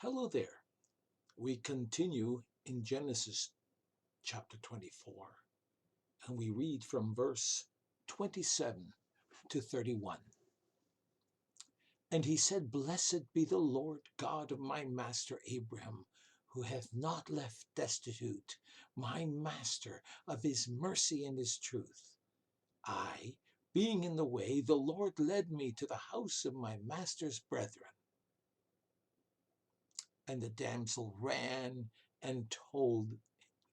Hello there. We continue in Genesis chapter 24, and we read from verse 27 to 31. And he said, Blessed be the Lord God of my master Abraham, who hath not left destitute my master of his mercy and his truth. I, being in the way, the Lord led me to the house of my master's brethren. And the damsel ran and told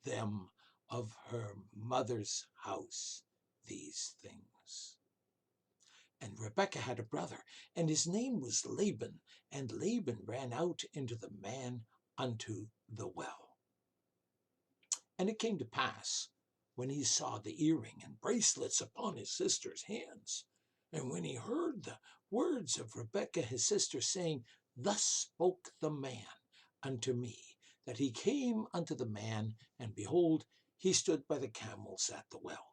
them of her mother's house these things. And Rebekah had a brother, and his name was Laban, and Laban ran out into the man unto the well. And it came to pass, when he saw the earring and bracelets upon his sister's hands, and when he heard the words of Rebekah his sister, saying, Thus spoke the man unto me, that he came unto the man, and behold, he stood by the camels at the well.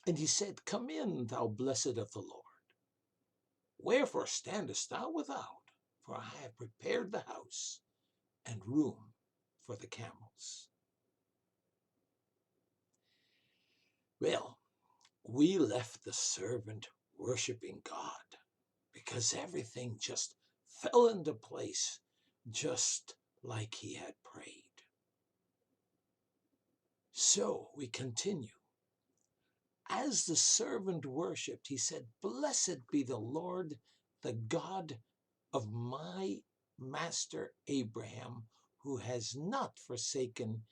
And he said, Come in, thou blessed of the Lord. Wherefore standest thou without? For I have prepared the house and room for the camels. Well, we left the servant worshiping God because everything just fell into place just like he had prayed. So we continue. As the servant worshipped, he said, Blessed be the Lord, the God of my master Abraham, who has not forsaken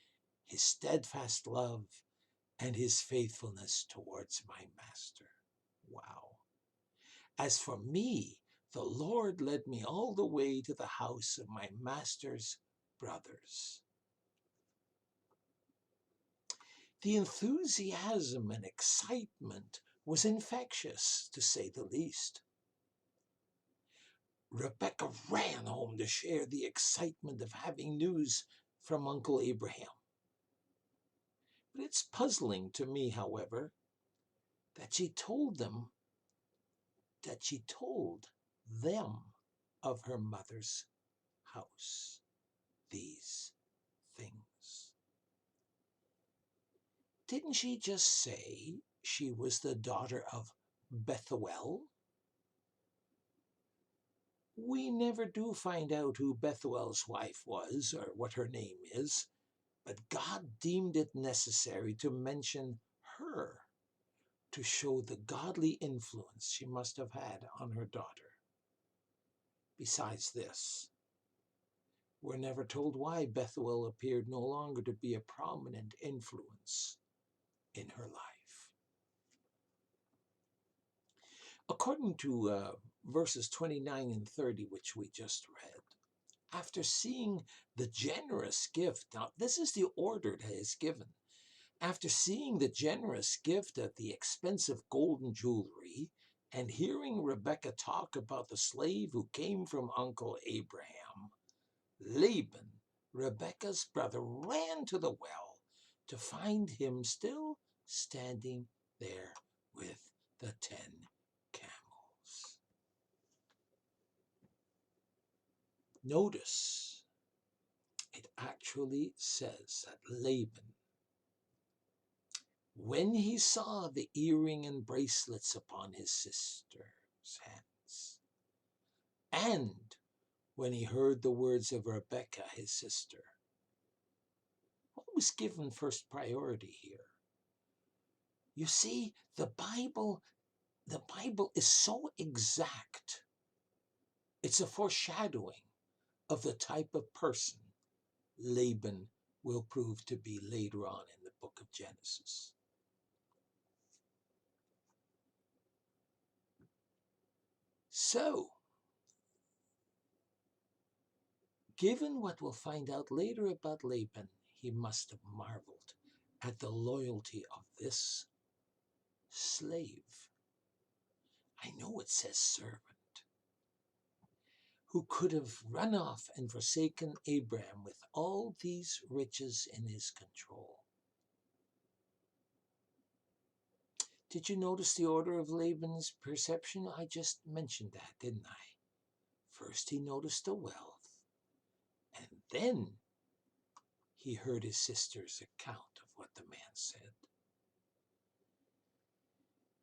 his steadfast love and his faithfulness towards my master. Wow. As for me, the Lord led me all the way to the house of my master's brothers. The enthusiasm and excitement was infectious, to say the least. Rebekah ran home to share the excitement of having news from Uncle Abraham. But it's puzzling to me, however, that she told them of her mother's house these things. Didn't she just say she was the daughter of Bethuel? We never do find out who Bethuel's wife was or what her name is, but God deemed it necessary to mention her to show the godly influence she must have had on her daughter. Besides this, we're never told why Bethuel appeared no longer to be a prominent influence in her life. According to verses 29 and 30, which we just read, after seeing the generous gift, now this is the order that is given. After seeing the generous gift of the expensive golden jewelry, and hearing Rebekah talk about the slave who came from Uncle Abraham, Laban, Rebekah's brother, ran to the well to find him still standing there with the 10 camels. Notice, it actually says that Laban, when he saw the earring and bracelets upon his sister's hands, and when he heard the words of Rebekah, his sister, what was given first priority here? You see, the Bible is so exact. It's a foreshadowing of the type of person Laban will prove to be later on in the book of Genesis. So, given what we'll find out later about Laban, he must have marveled at the loyalty of this slave. I know it says servant, who could have run off and forsaken Abraham with all these riches in his control. Did you notice the order of Laban's perception? I just mentioned that, didn't I? First he noticed the wealth, and then he heard his sister's account of what the man said.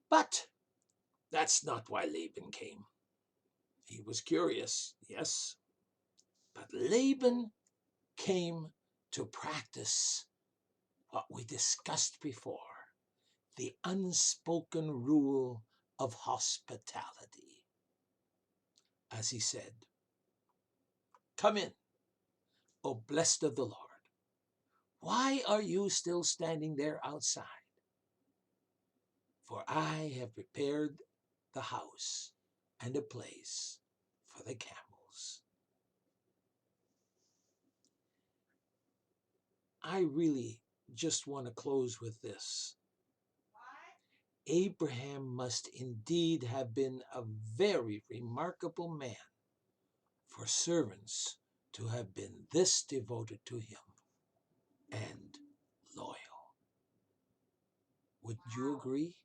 But that's not why Laban came. He was curious, yes, but Laban came to practice what we discussed before, the unspoken rule of hospitality. As he said, "Come in, O blessed of the Lord. Why are you still standing there outside? For I have prepared the house and a place for the camels." I really just want to close with this. Abraham must indeed have been a very remarkable man for servants to have been this devoted to him and loyal. Would you agree?